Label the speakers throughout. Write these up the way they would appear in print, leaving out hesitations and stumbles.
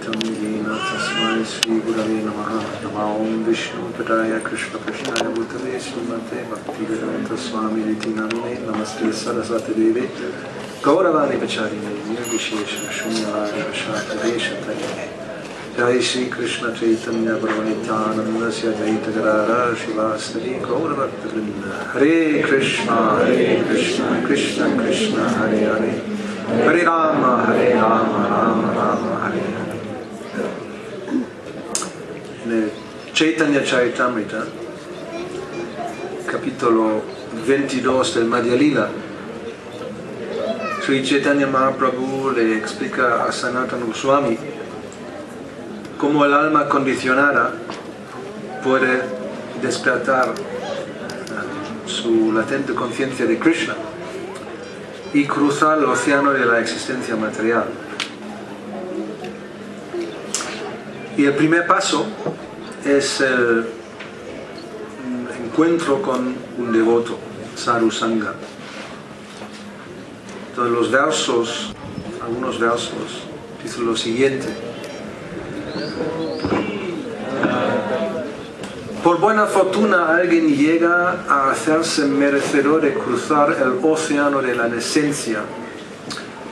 Speaker 1: Advaitam Yena Tasmai Sri Gurave Namaha Nama Om Vishnu Padaya Krishna Krishnaya Bhutale Srimate Bhaktivedanta Swami Niti Namine Namaste Saraswati Deve Gauravani Pacharine Nirvishesha Shunyavadi Vashati Veshatayane Jai Shri Krishna Chaitanya Brahmanityananda Jaita Garara Shivastari Gauravakta Vrinda Hare Krishna Krishna Krishna Hare Hare Hare Rama Rama Rama Hare Hare. En el Chaitanya Charitamrita, capítulo 22 del Madhya Lila, Sri Chaitanya Mahaprabhu le explica a Sanatana Goswami cómo el alma condicionada puede despertar su latente conciencia de Krishna y cruzar el océano de la existencia material. Y el primer paso es el encuentro con un devoto, Sadhu Sangha. Entonces los versos, algunos versos, dicen lo siguiente: por buena fortuna alguien llega a hacerse merecedor de cruzar el océano de la esencia,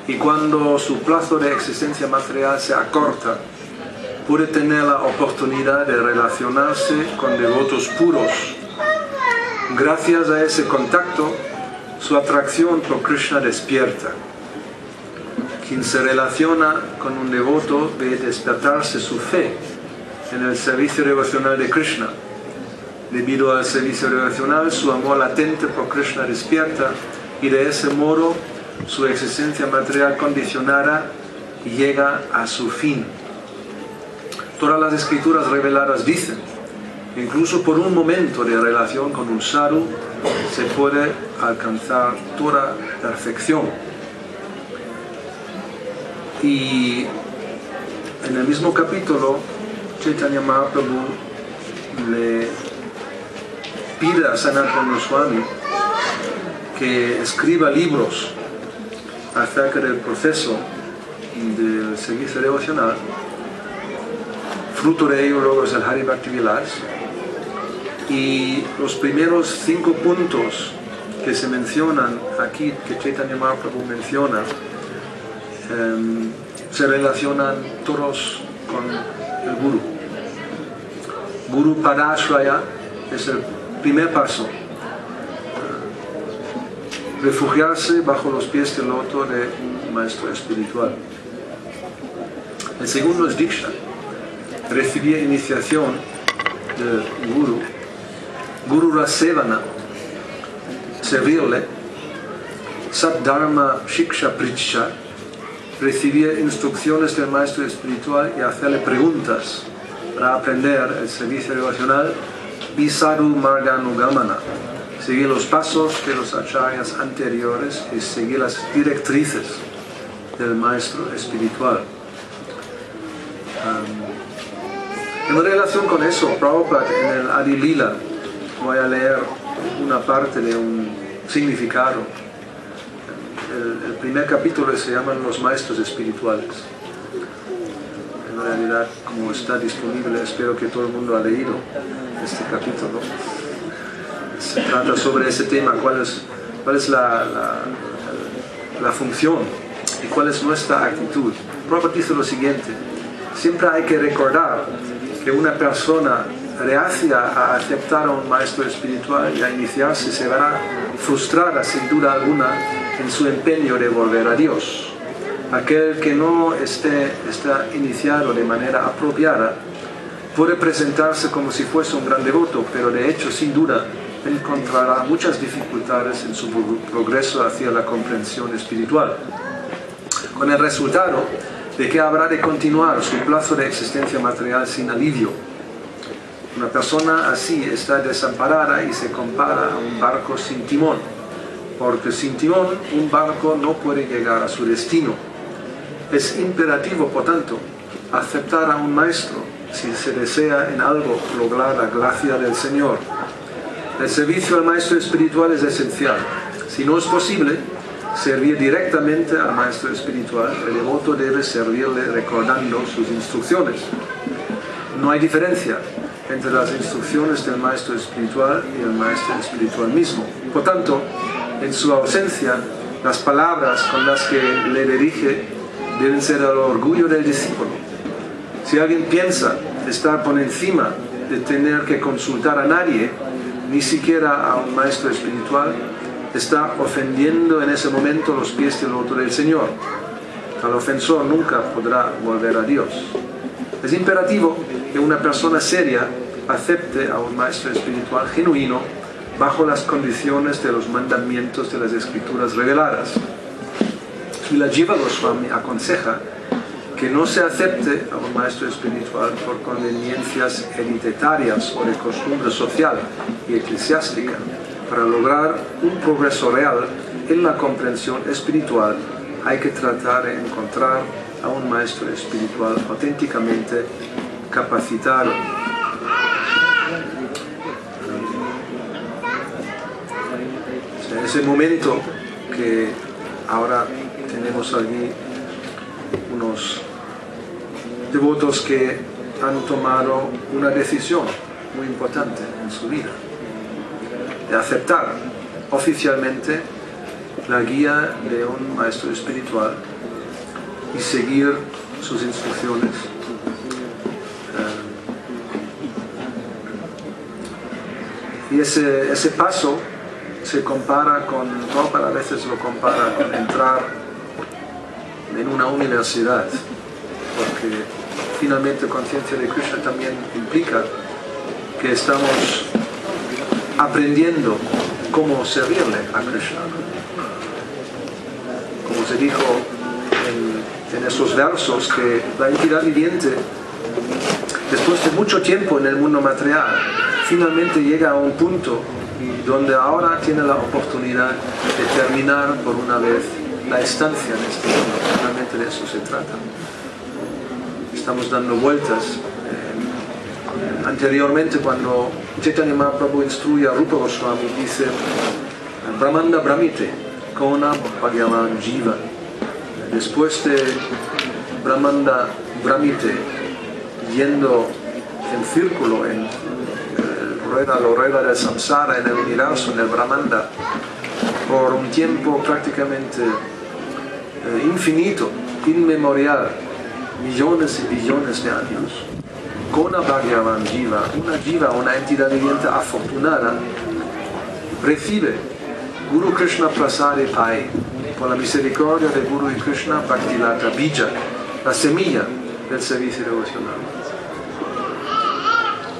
Speaker 1: y cuando su plazo de existencia material se acorta, puede tener la oportunidad de relacionarse con devotos puros. Gracias a ese contacto, su atracción por Krishna despierta. Quien se relaciona con un devoto ve despertarse su fe en el servicio devocional de Krishna. Debido al servicio devocional, su amor latente por Krishna despierta, y de ese modo su existencia material condicionada llega a su fin. Todas las escrituras reveladas dicen que incluso por un momento de relación con un sadhu se puede alcanzar toda perfección. Y en el mismo capítulo, Chaitanya Mahaprabhu le pide a Sanatana Goswami que escriba libros acerca del proceso del servicio devocional. Fruto de ello luego es el Hari Bhakti Vilas, y los primeros 5 puntos que se mencionan aquí, que Chaitanya Mahaprabhu menciona, se relacionan todos con el Guru. Guru Padashraya es el primer paso, refugiarse bajo los pies del loto de un maestro espiritual. El segundo es Diksha, recibir iniciación del Guru. Guru Rasevana, servirle. Sat Dharma Shiksha Pricha, recibir instrucciones del maestro espiritual y hacerle preguntas para aprender el servicio devocional. Y Sadhu Marganugamana, seguir los pasos de los acharyas anteriores y seguir las directrices del maestro espiritual. En relación con eso, Prabhupada en el Adi Lila, voy a leer una parte de un significado. El primer capítulo se llama Los Maestros Espirituales. En realidad, como está disponible, espero que todo el mundo ha leído este capítulo. Se trata sobre ese tema, cuál es la función y cuál es nuestra actitud. Prabhupada dice lo siguiente: siempre hay que recordar que una persona reacia a aceptar a un maestro espiritual y a iniciarse se verá frustrada sin duda alguna en su empeño de volver a Dios. Aquel que no está iniciado de manera apropiada puede presentarse como si fuese un gran devoto, pero de hecho sin duda encontrará muchas dificultades en su progreso hacia la comprensión espiritual, con el resultado de que habrá de continuar su plazo de existencia material sin alivio. Una persona así está desamparada y se compara a un barco sin timón, porque sin timón un barco no puede llegar a su destino. Es imperativo, por tanto, aceptar a un maestro si se desea en algo lograr la gracia del Señor. El servicio al maestro espiritual es esencial. Si no es posible, servir directamente al maestro espiritual, el devoto debe servirle recordando sus instrucciones. No hay diferencia entre las instrucciones del maestro espiritual y el maestro espiritual mismo. Por tanto, en su ausencia, las palabras con las que le dirige deben ser el orgullo del discípulo. Si alguien piensa estar por encima de tener que consultar a nadie, ni siquiera a un maestro espiritual, está ofendiendo en ese momento los pies del loto del Señor. Tal ofensor nunca podrá volver a Dios. Es imperativo que una persona seria acepte a un maestro espiritual genuino bajo las condiciones de los mandamientos de las escrituras reveladas. Srila Jiva Goswami aconseja que no se acepte a un maestro espiritual por conveniencias hereditarias o de costumbre social y eclesiástica. Para lograr un progreso real en la comprensión espiritual, hay que tratar de encontrar a un maestro espiritual auténticamente capacitado. En ese momento que ahora tenemos allí unos devotos que han tomado una decisión muy importante en su vida, de aceptar oficialmente la guía de un maestro espiritual y seguir sus instrucciones. Y ese paso se compara con, Prabhupada a veces lo compara con entrar en una universidad, porque finalmente conciencia de Krishna también implica que estamos aprendiendo cómo servirle a Krishna. Como se dijo en esos versos, que la entidad viviente, después de mucho tiempo en el mundo material, finalmente llega a un punto donde ahora tiene la oportunidad de terminar por una vez la estancia en este mundo. Finalmente de eso se trata. Estamos dando vueltas. Anteriormente, cuando Chaitanya Mahaprabhu instruye a Rupa Goswami, dice Brahmanda Brahmite, Kona Bhagavan Jiva. Después de Brahmanda Brahmite, yendo en círculo, en la rueda del samsara, en el universo, en el Brahmanda, por un tiempo prácticamente infinito, inmemorial, millones y billones de años. Kona Bhagavan Jiva, una entidad viviente afortunada, recibe Guru Krishna Prasade Pai, por la misericordia de Guru y Krishna, Bhaktilata Bija, la semilla del servicio devocional.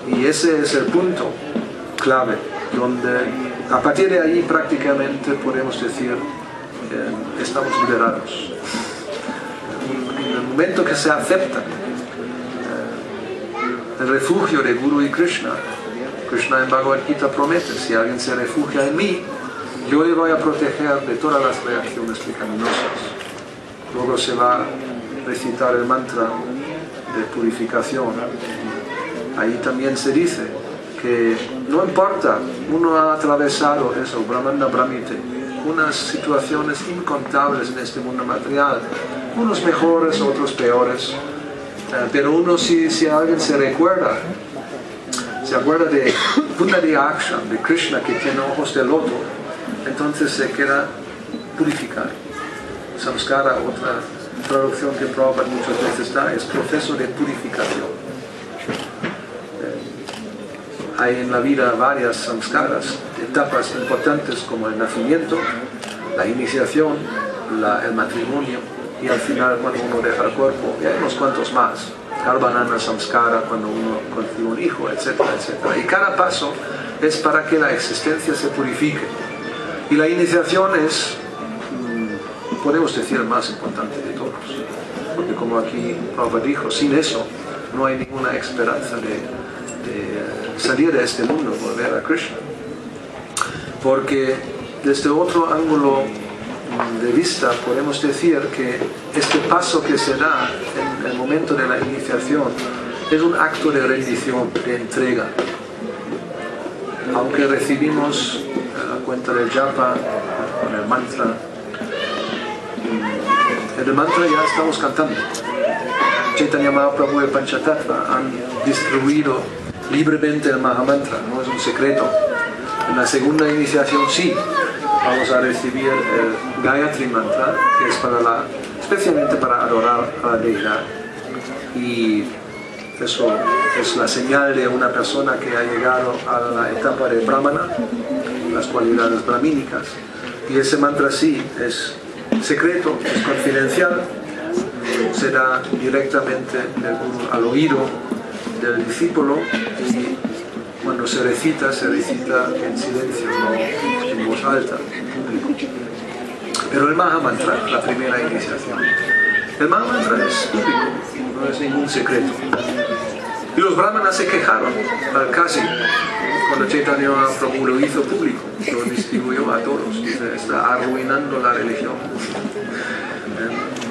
Speaker 1: Y ese es el punto clave, donde a partir de ahí prácticamente podemos decir estamos liberados. En el momento que se acepta el refugio de Guru y Krishna, Krishna en Bhagavad Gita promete: si alguien se refugia en mí, yo le voy a proteger de todas las reacciones pecaminosas. Luego se va a recitar el mantra de purificación. Ahí también se dice que no importa, uno ha atravesado eso, Brahmanda Brahmite, unas situaciones incontables en este mundo material, unos mejores, otros peores, pero uno si alguien se acuerda de Pundaryaksha, de Krishna que tiene ojos de loto, entonces se queda purificado. Samskara, otra traducción que Prabhupada muchas veces da, es proceso de purificación. Hay en la vida varias samskaras, etapas importantes como el nacimiento, la iniciación, el matrimonio y al final cuando uno deja el cuerpo, y hay unos cuantos más. Karbanana samskara, cuando uno concibe un hijo, etcétera, etcétera. Y cada paso es para que la existencia se purifique. Y la iniciación es, podemos decir, el más importante de todos. Porque como aquí Prabhupada dijo, sin eso no hay ninguna esperanza de salir de este mundo, volver a Krishna. Porque desde otro ángulo de vista podemos decir que este paso que se da en el momento de la iniciación es un acto de rendición, de entrega. Aunque recibimos la cuenta del japa con el mantra, En el mantra ya estamos cantando. Chaitanya Mahaprabhu y Panchatattva han distribuido libremente el Mahamantra, no es un secreto. En la segunda iniciación sí, vamos a recibir el Gayatri Mantra, que es especialmente para adorar a la deidad. Y eso es la señal de una persona que ha llegado a la etapa de Brahmana, las cualidades brahmínicas. Y ese mantra sí es secreto, es confidencial, se da directamente al oído del discípulo y cuando se recita en silencio, no en voz alta, en público. Pero el Mahamantra, la primera iniciación, el Mahamantra es público, no es ningún secreto. Y los brahmanas se quejaron al Kasi cuando Chaitanya Mahaprabhu lo hizo público, lo distribuyó a todos, dice, está arruinando la religión,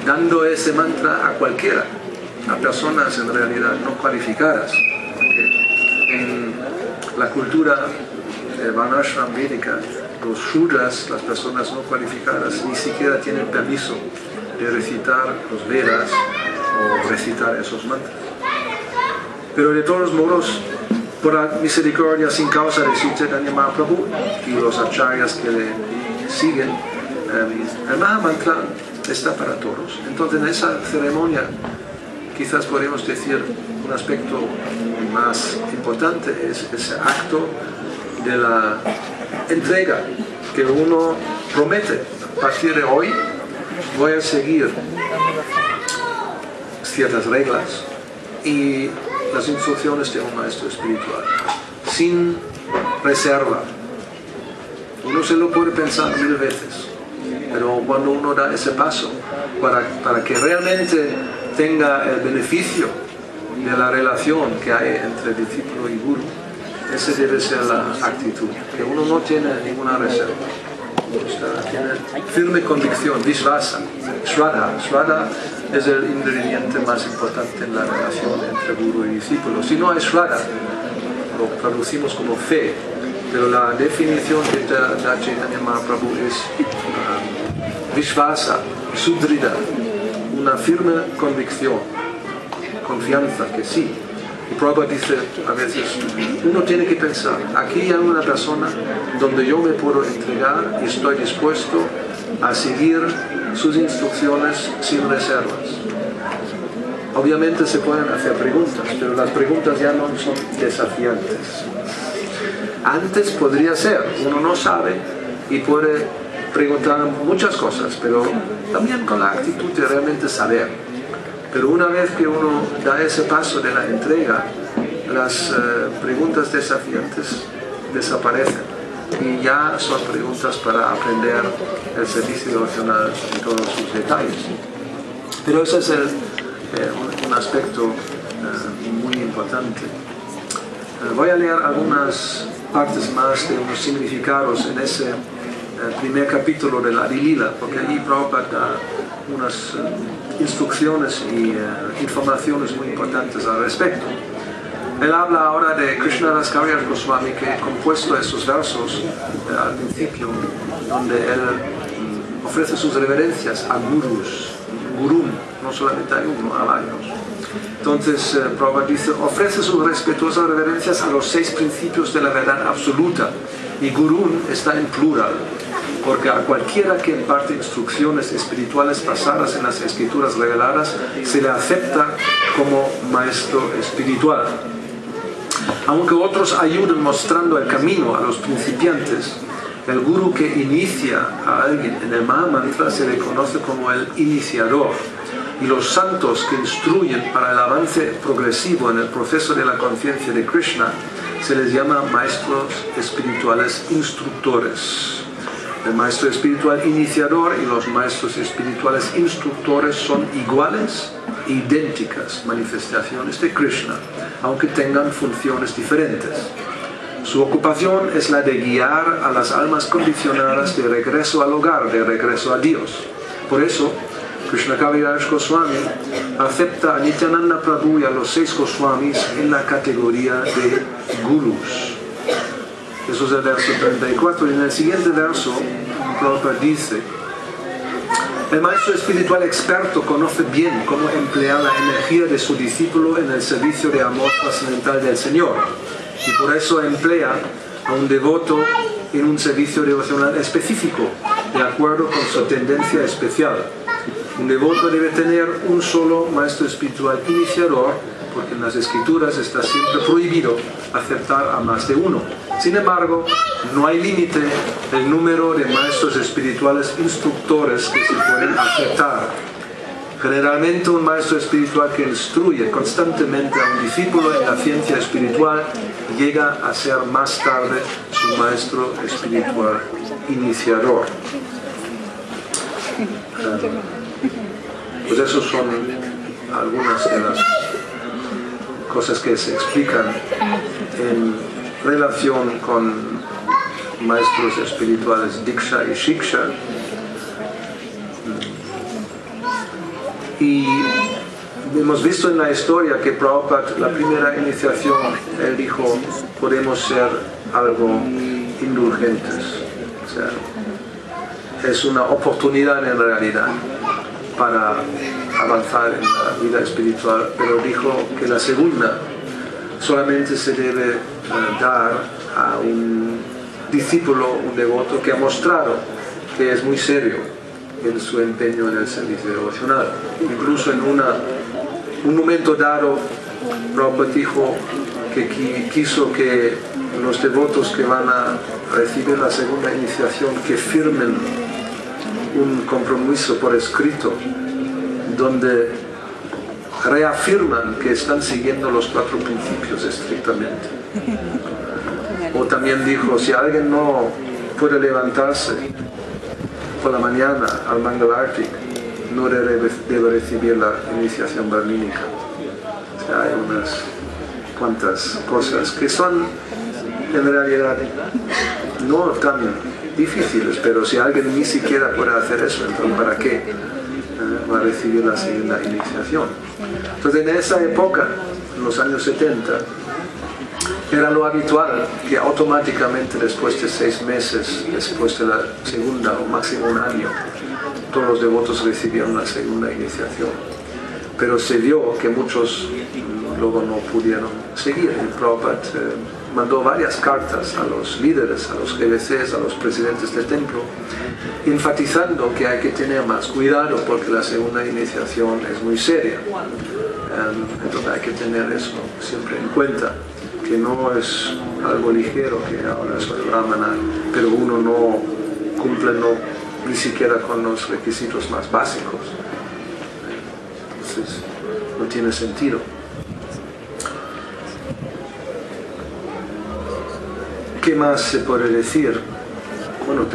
Speaker 1: dando ese mantra a cualquiera, a personas en realidad no cualificadas. En la cultura Varnashram védica, los Shudras, las personas no cualificadas, ni siquiera tienen permiso de recitar los Vedas o recitar esos mantras. Pero de todos modos, por la misericordia sin causa de Sri Chaitanya Mahaprabhu y los acharyas que le siguen, el Mahamantra está para todos. Entonces en esa ceremonia quizás podemos decir un aspecto más importante es ese acto de la entrega que uno promete. A partir de hoy voy a seguir ciertas reglas y las instrucciones de un maestro espiritual, sin reserva. Uno se lo puede pensar 1000 veces, pero cuando uno da ese paso para que realmente tenga el beneficio de la relación que hay entre discípulo y guru, esa debe ser la actitud, que uno no tiene ninguna reserva, tiene firme convicción, vishvasa, shraddha es el ingrediente más importante en la relación entre guru y discípulo. Si no hay shraddha, lo traducimos como fe, pero la definición de Chaitanya Mahaprabhu es vishvasa, sudrida, una firme convicción, confianza que sí. Y Prabhupada dice a veces, uno tiene que pensar, aquí hay una persona donde yo me puedo entregar y estoy dispuesto a seguir sus instrucciones sin reservas. Obviamente se pueden hacer preguntas, pero las preguntas ya no son desafiantes. Antes podría ser, uno no sabe y puede preguntar muchas cosas, pero también con la actitud de realmente saber. Pero una vez que uno da ese paso de la entrega, las preguntas desafiantes desaparecen y ya son preguntas para aprender el servicio devocional en todos sus detalles. Pero ese es un aspecto muy importante. Voy a leer algunas partes más de unos significados en ese primer capítulo de la Adi Lila, porque allí Prabhupada da unas instrucciones y informaciones muy importantes al respecto. Él habla ahora de Krishnadas Kaviraj Goswami, que ha compuesto esos versos al principio, donde él ofrece sus reverencias a gurus, gurún, no solamente hay uno, hay varios. Entonces, Prabhupada dice, ofrece sus respetuosas reverencias a los 6 principios de la verdad absoluta, y gurún está en plural, porque a cualquiera que imparte instrucciones espirituales basadas en las escrituras reveladas se le acepta como maestro espiritual. Aunque otros ayuden mostrando el camino a los principiantes, el guru que inicia a alguien en el Mahamantra se le conoce como el iniciador, y los santos que instruyen para el avance progresivo en el proceso de la conciencia de Krishna se les llama maestros espirituales instructores. El maestro espiritual iniciador y los maestros espirituales instructores son iguales e idénticas manifestaciones de Krishna, aunque tengan funciones diferentes. Su ocupación es la de guiar a las almas condicionadas de regreso al hogar, de regreso a Dios. Por eso, Krishna Kaviraj Goswami acepta a Nityananda Prabhu y a los 6 Goswamis en la categoría de gurus. Eso es el verso 34. Y en el siguiente verso, Prabhupada dice, El maestro espiritual experto conoce bien cómo emplear la energía de su discípulo en el servicio de amor trascendental del Señor, y por eso emplea a un devoto en un servicio devocional específico, de acuerdo con su tendencia especial. Un devoto debe tener un solo maestro espiritual iniciador, porque en las Escrituras está siempre prohibido aceptar a más de uno. Sin embargo, no hay límite del número de maestros espirituales instructores que se pueden aceptar. Generalmente un maestro espiritual que instruye constantemente a un discípulo en la ciencia espiritual llega a ser más tarde su maestro espiritual iniciador. Pues esos son algunas de las cosas que se explican en relación con maestros espirituales Diksha y Shiksha. Y hemos visto en la historia que Prabhupada, la primera iniciación, él dijo, podemos ser algo indulgentes. O sea, es una oportunidad en realidad para avanzar en la vida espiritual, pero dijo que la segunda solamente se debe dar a un discípulo, un devoto que ha mostrado que es muy serio en su empeño en el servicio devocional. Incluso en un momento dado, Prabhupada dijo que quiso que los devotos que van a recibir la segunda iniciación que firmen un compromiso por escrito donde reafirman que están siguiendo los 4 principios estrictamente. O también dijo, si alguien no puede levantarse por la mañana al Mangal Arti, no debe recibir la iniciación brahmínica. O sea, hay unas cuantas cosas que son en realidad no tan difíciles, pero si alguien ni siquiera puede hacer eso, entonces ¿para qué va a recibir la segunda iniciación? Entonces en esa época, en los años 70, era lo habitual que automáticamente después de 6 meses, después de la segunda o máximo un año, todos los devotos recibieron la segunda iniciación. Pero se vio que muchos luego no pudieron seguir. Y Prabhupada mandó varias cartas a los líderes, a los GBCs, a los presidentes del templo, enfatizando que hay que tener más cuidado porque la segunda iniciación es muy seria. Entonces hay que tener eso siempre en cuenta, que no es algo ligero, que ahora soy brahmana, pero uno no cumple ni siquiera con los requisitos más básicos. Entonces no tiene sentido. ¿Qué más se puede decir? Bueno,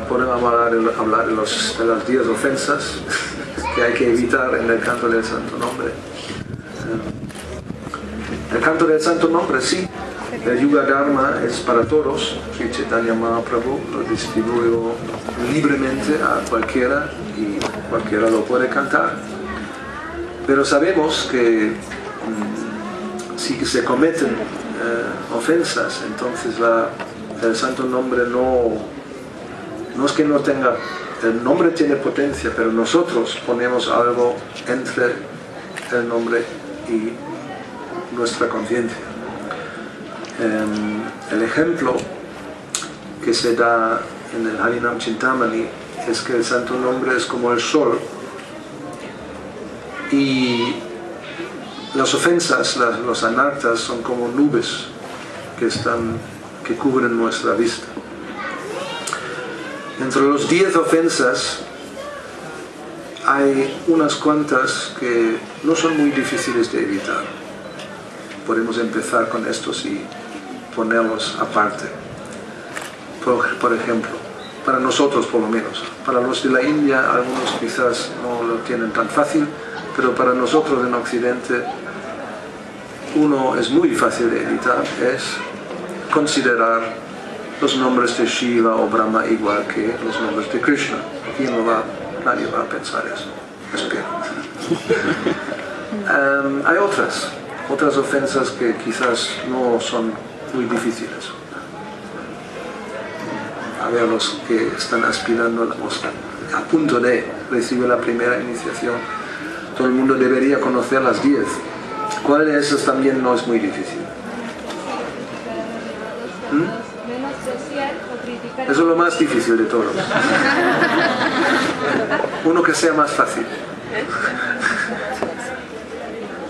Speaker 1: podemos hablar de las 10 ofensas que hay que evitar en el canto del Santo Nombre. El canto del Santo Nombre, sí, el Yuga Dharma es para todos. Sri Chaitanya Mahaprabhu lo distribuyó libremente a cualquiera y cualquiera lo puede cantar. Pero sabemos que si se cometen ofensas, entonces el Santo Nombre no es que no tenga, el nombre tiene potencia, pero nosotros ponemos algo entre el nombre y nuestra conciencia. El ejemplo que se da en el Harinam Chintamani es que el Santo Nombre es como el sol y las ofensas, los anartas, son como nubes que cubren nuestra vista. Entre los 10 ofensas hay unas cuantas que no son muy difíciles de evitar. Podemos empezar con estos y ponerlos aparte. Por ejemplo, para nosotros por lo menos. Para los de la India, algunos quizás no lo tienen tan fácil, pero para nosotros en Occidente, uno es muy fácil de evitar, es considerar los nombres de Shiva o Brahma igual que los nombres de Krishna. Aquí nadie va a pensar eso. Espero. Hay otras ofensas que quizás no son muy difíciles. A ver, los que están aspirando a la mosca. a punto de recibir la primera iniciación. Todo el mundo debería conocer las 10. ¿Cuál de esas también no es muy difícil? Eso es lo más difícil de todos. Uno que sea más fácil.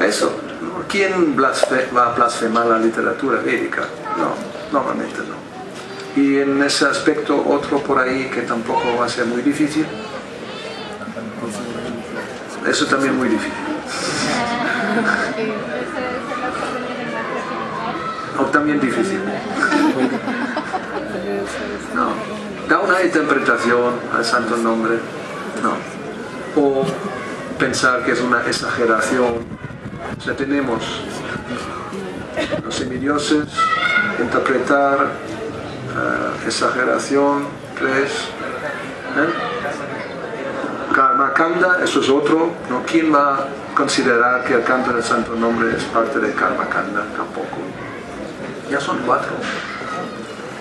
Speaker 1: Eso. ¿Quién va a blasfemar la literatura védica? No, normalmente no. Y en ese aspecto otro por ahí que tampoco va a ser muy difícil. Eso también es muy difícil. O también difícil. No. Da una interpretación al santo nombre. No. O pensar que es una exageración. O sea, tenemos los semidioses, interpretar, exageración, 3. Karma Kanda, eso es otro, ¿no? ¿Quién va a considerar que el canto del santo nombre es parte de Karma Kanda? Tampoco. Ya son 4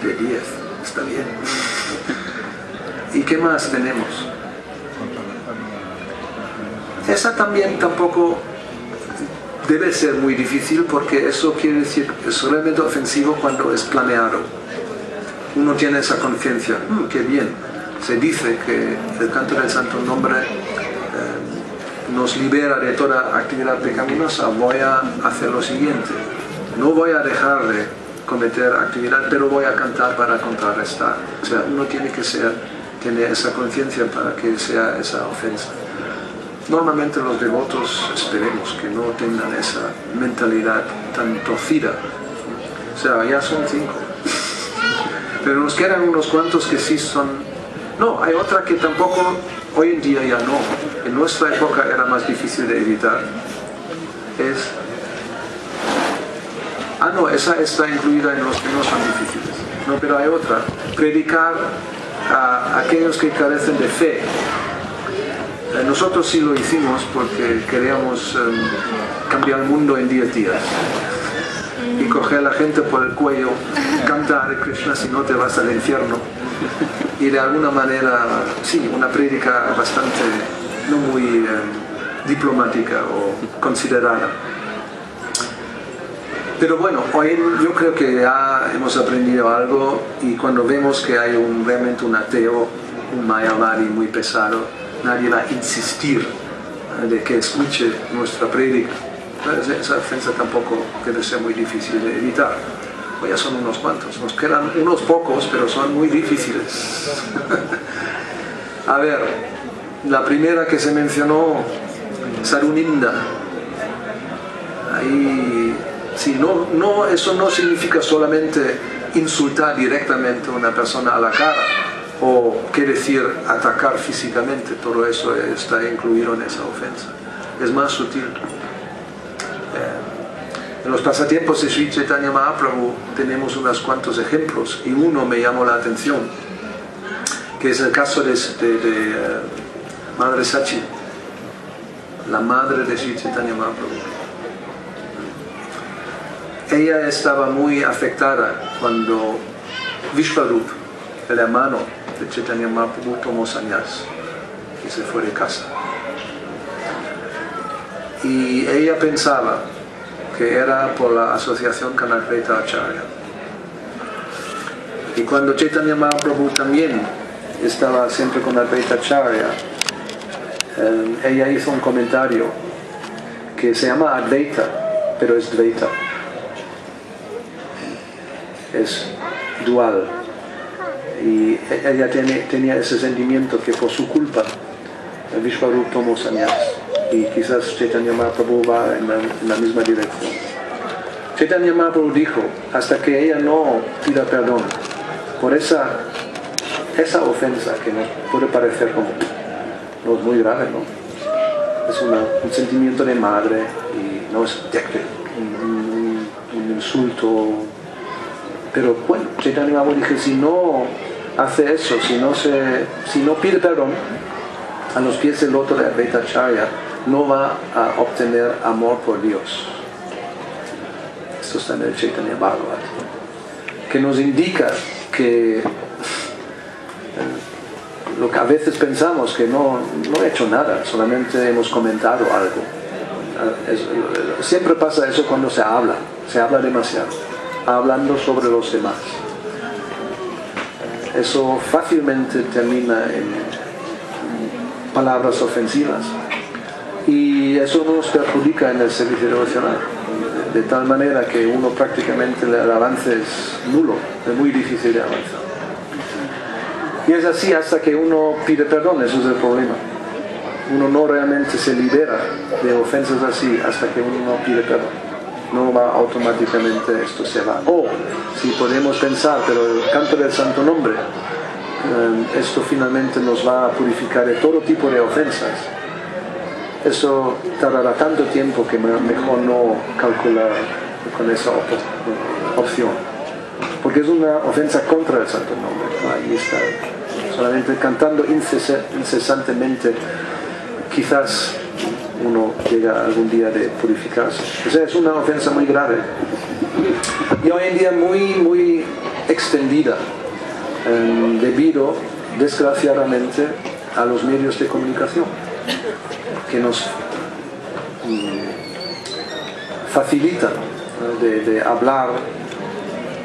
Speaker 1: de 10, está bien. ¿Y qué más tenemos? Esa también tampoco debe ser muy difícil, porque eso quiere decir que es realmente ofensivo cuando es planeado. Uno tiene esa conciencia, qué bien. Se dice que el canto del santo nombre nos libera de toda actividad pecaminosa. Voy a hacer lo siguiente: no voy a dejar de cometer actividad, pero voy a cantar para contrarrestar. O sea, uno tiene que tener esa conciencia para que sea esa ofensa. Normalmente los devotos esperemos que no tengan esa mentalidad tan torcida. O sea, ya son 5. Pero nos quedan unos cuantos que sí son... No, hay otra que tampoco, hoy en día ya no. En nuestra época era más difícil de evitar. Es... Ah, no, esa está incluida en los que no son difíciles. No, pero hay otra. Predicar a aquellos que carecen de fe. Nosotros sí lo hicimos porque queríamos cambiar el mundo en 10 días. Y coger a la gente por el cuello, canta Hare Krishna si no te vas al infierno. Y de alguna manera, sí, una prédica bastante, no muy diplomática o considerada. Pero bueno, hoy yo creo que ya hemos aprendido algo, y cuando vemos que hay realmente un ateo, un Mayavadi muy pesado, nadie va a insistir de que escuche nuestra prédica. Esa ofensa tampoco debe ser muy difícil de evitar. Pues ya son unos cuantos, nos quedan unos pocos, pero son muy difíciles. A ver, la primera que se mencionó, Saruninda. Ahí, sí, eso no significa solamente insultar directamente a una persona a la cara, o qué decir, atacar físicamente. Todo eso está incluido en esa ofensa. Es más sutil. En los pasatiempos de Sri Chaitanya Mahaprabhu tenemos unos cuantos ejemplos, y uno me llamó la atención, que es el caso de Madre Sachi, la madre de Sri Chaitanya Mahaprabhu. Ella estaba muy afectada cuando Vishvarup, el hermano de Chaitanya Mahaprabhu, tomó sannyas y se fue de casa. Y ella pensaba que era por la asociación con Advaita Acharya. Y cuando Chaitanya Mahaprabhu también estaba siempre con Advaita Acharya, ella hizo un comentario que se llama Advaita, pero es Dvaita. Es dual. Y ella tenía ese sentimiento que por su culpa Vishvarup tomó sannyas. Y quizás Chaitanya Mahaprabhu va en la misma dirección. Chaitanya Mahaprabhu dijo, hasta que ella no pida perdón por esa ofensa, que nos puede parecer como no es muy grave, ¿no? Es un sentimiento de madre, y no es un insulto. Pero bueno, Chaitanya Mahaprabhu dijo, si no hace eso, si no pide perdón a los pies del loto de Advaita Acharya, no va a obtener amor por Dios. Esto está en el Chaitanya Bhagavat, que nos indica que lo que a veces pensamos que no he hecho nada, solamente hemos comentado algo. Siempre pasa eso cuando se habla demasiado, hablando sobre los demás. Eso fácilmente termina en palabras ofensivas y eso nos perjudica en el servicio devocional, de tal manera que uno prácticamente el avance es nulo, es muy difícil de avanzar. Y es así hasta que uno pide perdón, eso es el problema. Uno no realmente se libera de ofensas así hasta que uno no pide perdón. No va automáticamente, esto se va. O si podemos pensar, pero el canto del santo nombre, esto finalmente nos va a purificar de todo tipo de ofensas. Eso tardará tanto tiempo que mejor no calcular con esa opción. Porque es una ofensa contra el santo nombre. Ahí está. Solamente cantando incesantemente, quizás uno llega algún día de purificarse. O sea, es una ofensa muy grave. Y hoy en día muy extendida, debido, desgraciadamente, a los medios de comunicación, que nos facilitan de hablar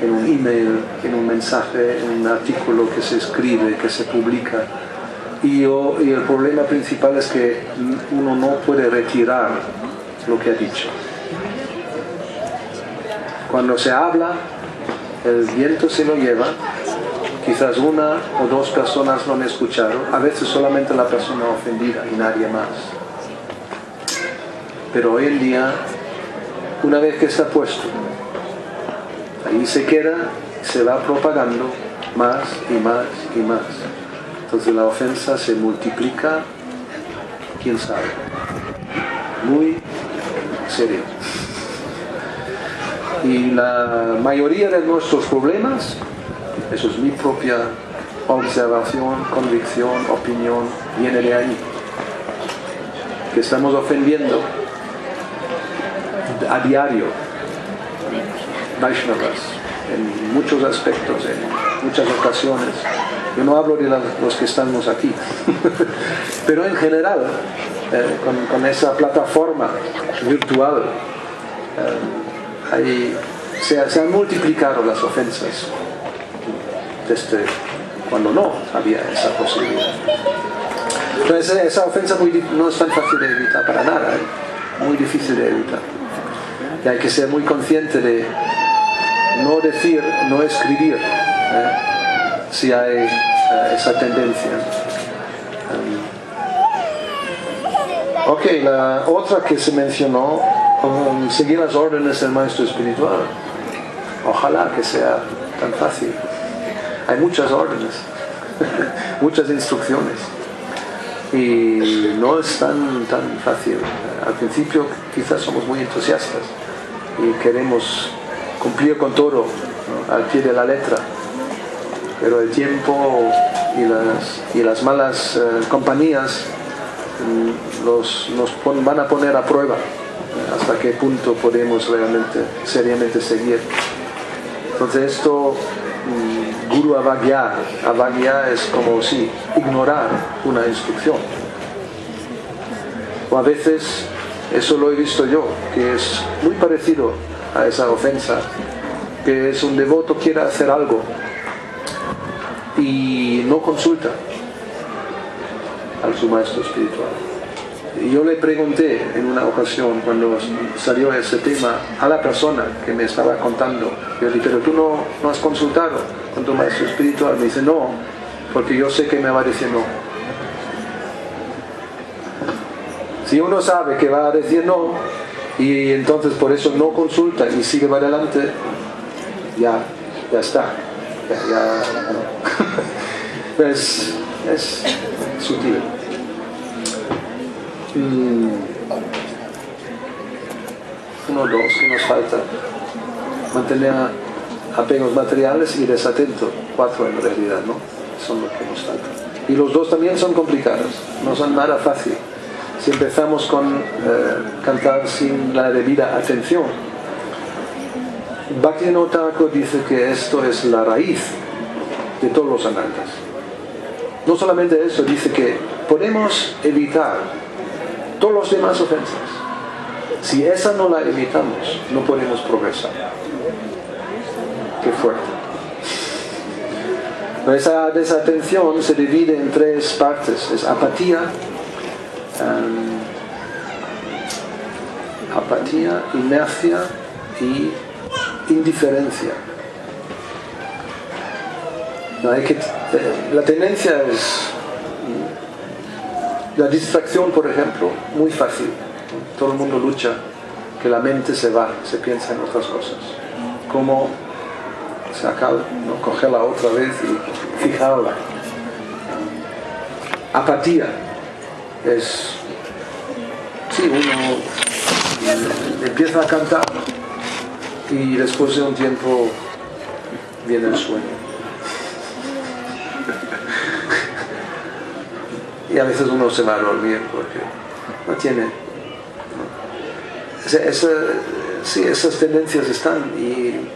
Speaker 1: en un email, en un mensaje, en un artículo que se escribe, que se publica. Y el problema principal es que uno no puede retirar lo que ha dicho. Cuando se habla, el viento se lo lleva, quizás una o dos personas lo han escuchado, a veces solamente la persona ofendida y nadie más. Pero hoy en día, una vez que está puesto, ahí se queda, se va propagando más y más y más. Entonces la ofensa se multiplica, quién sabe, muy serio. Y la mayoría de nuestros problemas, eso es mi propia observación, convicción, opinión, viene de ahí. Que estamos ofendiendo a diario Vaishnavas en muchos aspectos, en muchas ocasiones. Yo no hablo de los que estamos aquí, pero en general, con esa plataforma virtual, se han multiplicado las ofensas desde cuando no había esa posibilidad. Entonces esa ofensa no es tan fácil de evitar para nada, muy difícil de evitar. Y hay que ser muy consciente de no decir, no escribir, si hay esa tendencia. Ok, la otra que se mencionó, seguir las órdenes del maestro espiritual. Ojalá que sea tan fácil. Hay muchas órdenes, muchas instrucciones. Y no es tan fácil. Al principio quizás somos muy entusiastas y queremos cumplir con todo, ¿no?, al pie de la letra. Pero el tiempo y las malas compañías nos van a poner a prueba hasta qué punto podemos realmente, seriamente seguir. Entonces esto, Guru Avagya es como si ignorar una instrucción. O a veces, eso lo he visto yo, que es muy parecido a esa ofensa, que es un devoto quiere hacer algo y no consulta a su maestro espiritual. Y yo le pregunté en una ocasión, cuando salió ese tema, a la persona que me estaba contando, yo le dije, pero tú no has consultado con tu maestro espiritual. Me dice, no, porque yo sé que me va a decir no. Si uno sabe que va a decir no, y entonces por eso no consulta y sigue para adelante, ya está. No. Es sutil. Uno, dos, que nos falta. Mantener apegos materiales y desatento. 4 en realidad, ¿no? Son los que nos faltan. Y los dos también son complicados, no son nada fácil. Si empezamos con cantar sin la debida atención. Bhaktivinoda Thakur dice que esto es la raíz de todos los anantas. No solamente eso, dice que podemos evitar todas las demás ofensas. Si esa no la evitamos, no podemos progresar. Qué fuerte. Esa desatención se divide en tres partes. Es apatía, inercia y indiferencia. La tendencia es la distracción, por ejemplo, muy fácil. Todo el mundo lucha que la mente se va, se piensa en otras cosas. Cómo sacarla, ¿no? Cogerla otra vez y fijarla. Apatía es, sí, uno empieza a cantar y después de un tiempo viene el sueño. Y a veces uno se va a dormir porque no tiene. Sí, esas tendencias están y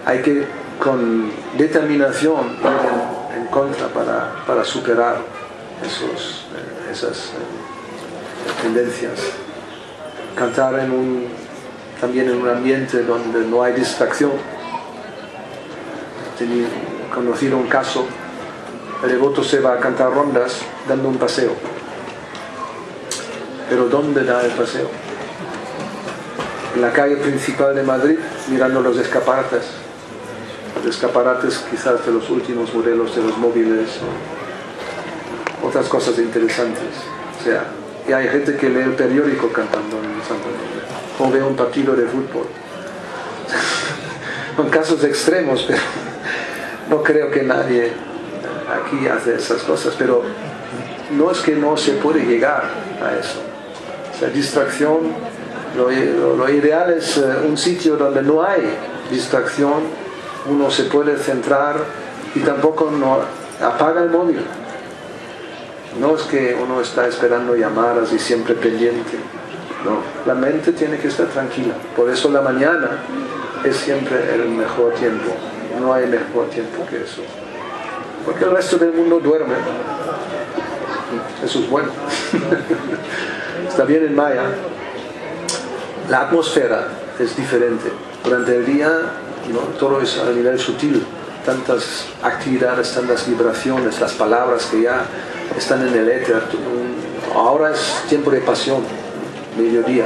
Speaker 1: hay que con determinación ir en contra para superar esas tendencias. Cantar también en un ambiente donde no hay distracción. He conocido un caso. El devoto se va a cantar rondas dando un paseo. ¿Pero dónde da el paseo? En la calle principal de Madrid, mirando los escaparates. Los escaparates quizás de los últimos modelos de los móviles o otras cosas interesantes. O sea, y hay gente que lee el periódico cantando en Santo Nombre. O ve un partido de fútbol. Son casos extremos, pero no creo que nadie aquí hace esas cosas, pero no es que no se puede llegar a eso. O sea, distracción, lo ideal es un sitio donde no hay distracción, uno se puede centrar y tampoco no apaga el móvil. No es que uno está esperando llamadas y siempre pendiente. No, la mente tiene que estar tranquila. Por eso la mañana es siempre el mejor tiempo. No hay mejor tiempo que eso. Porque el resto del mundo duerme. Eso es bueno. Está bien en Maya. La atmósfera es diferente. Durante el día, ¿no? Todo es a nivel sutil. Tantas actividades, tantas vibraciones, las palabras que ya están en el éter. Ahora es tiempo de pasión, mediodía.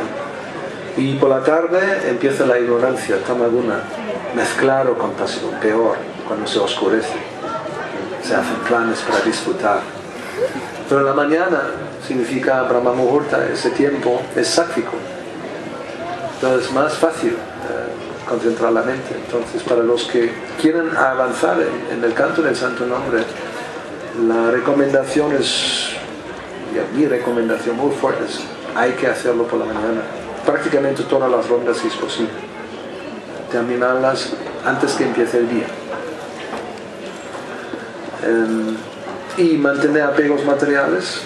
Speaker 1: Y por la tarde empieza la ignorancia, tamaguna, mezclado con pasión, peor, cuando se oscurece. Se hacen planes para disfrutar. Pero la mañana significa Brahma Muhurta, ese tiempo es sátrico. Entonces es más fácil concentrar la mente. Entonces para los que quieren avanzar en el canto del Santo Nombre, la recomendación es, mi recomendación muy fuerte es, hay que hacerlo por la mañana. Prácticamente todas las rondas si es posible. Terminarlas antes que empiece el día. Y mantener apegos materiales.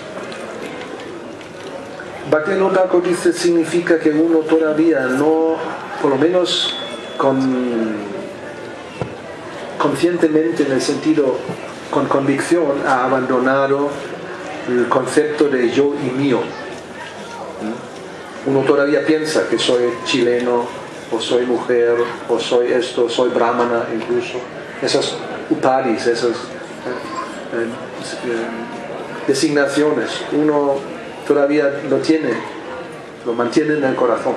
Speaker 1: Bhaktivinoda Thakur dice significa que uno todavía no, por lo menos conscientemente, en el sentido con convicción, ha abandonado el concepto de yo y mío. Uno todavía piensa que soy chileno, o soy mujer, o soy esto, soy brahmana incluso. Esas upadis, esas designaciones, uno todavía lo mantiene en el corazón.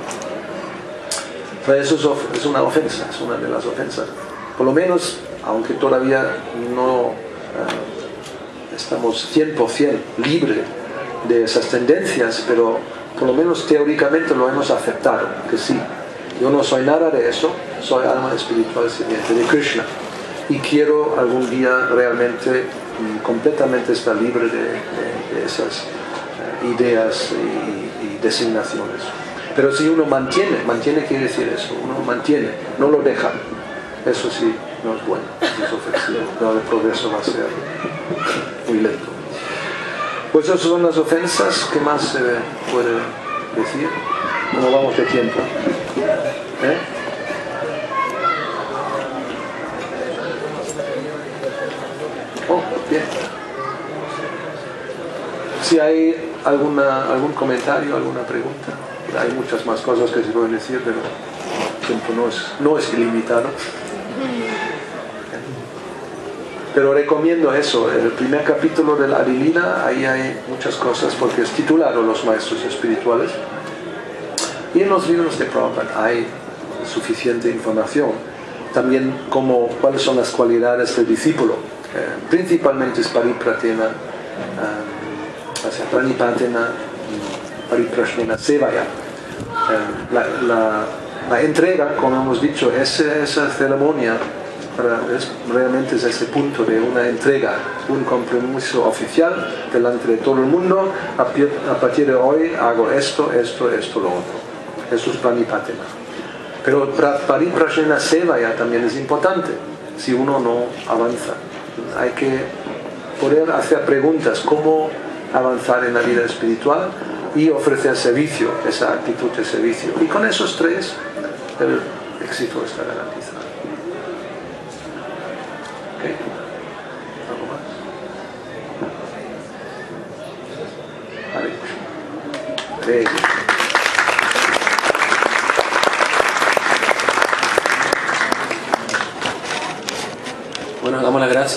Speaker 1: Pero eso es una ofensa, es una de las ofensas. Por lo menos, aunque todavía no estamos 100% libres de esas tendencias, pero por lo menos teóricamente lo hemos aceptado, que sí, yo no soy nada de eso, soy alma espiritual sirviente de Krishna y quiero algún día realmente completamente estar libre de esas ideas y designaciones. Pero si uno mantiene quiere decir eso, uno mantiene, no lo deja, eso sí no es bueno, es ofensivo, el progreso va a ser muy lento. Pues esas son las ofensas. ¿Qué más se puede decir? ¿Cómo vamos de tiempo? Oh, bien. Si hay algún comentario, alguna pregunta, hay muchas más cosas que se pueden decir, pero el tiempo no es ilimitado. Pero recomiendo eso, el primer capítulo del Adi Lila, ahí hay muchas cosas, porque es titulado Los Maestros Espirituales. Y en los libros de Prabhupada hay suficiente información. También cuáles son las cualidades del discípulo. Principalmente es Paripratena, Pranipatena, Pariprashnena Sevaya. La entrega, como hemos dicho, esa ceremonia realmente es ese punto de una entrega, un compromiso oficial delante de todo el mundo. A partir de hoy hago esto, lo otro. Eso es Pranipatena. Pero Pariprashnena Sevaya también es importante si uno no avanza. Hay que poder hacer preguntas, cómo avanzar en la vida espiritual y ofrecer servicio, esa actitud de servicio. Y con esos tres, el éxito está garantizado. ¿Ok? ¿Algo más? Hare Krishna.
Speaker 2: Bueno, damos las gracias.